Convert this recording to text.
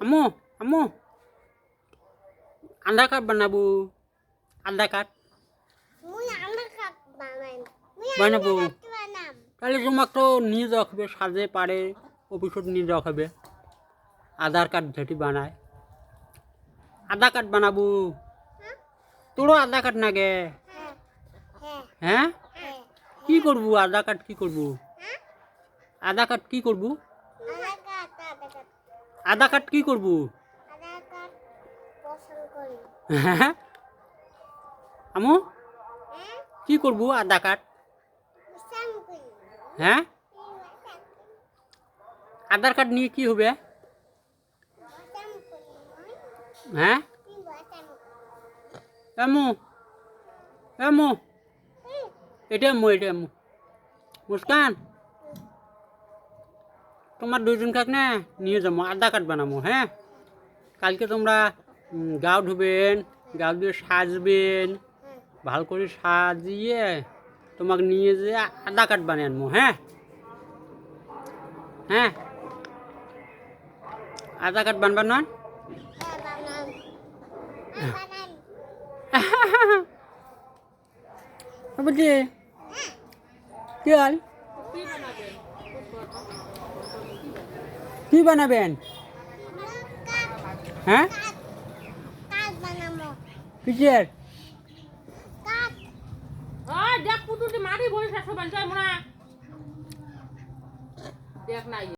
আম্মু আম্মু আধার কার্ড বানাবো আধার কার্ড বানাবো তাহলে তোমাকে তো নিয়ে যাওয়া হবে সাজে পারে অফিসত নিয়ে যাওয়া হবে আধার কার্ড যেটি বানায় আধার কার্ড বানাবো তোরও আধার কার্ড নাগে হ্যাঁ কি করবো আধার কার্ড কি করবো আধার কার্ড কি করবো আধার কার্ড কি করবো হ্যাঁ আমু কি করবো আধার কার্ড হ্যাঁ আধার কার্ড নিয়ে কি হবে হ্যাঁ এমু এমু এটা এমু মুস্কান তোমার দুইজন কাক না নিয়ে যাবো আধার কার্ড বানাবো হ্যাঁ কালকে তোমরা গাও ধুবেন গাও দিয়ে সাজবেন ভালো করে সাজিয়ে তোমাকে নিয়ে যেয়ে আধার কার্ড বানিয়ে আনবো হ্যাঁ হ্যাঁ আধার কার্ড বানবার নয় বুঝলি কি হল কি বানাবেন হ্যাঁ কিসের দেখ পুতুটি মাটি ভরে শেষ হবে দেখ নাই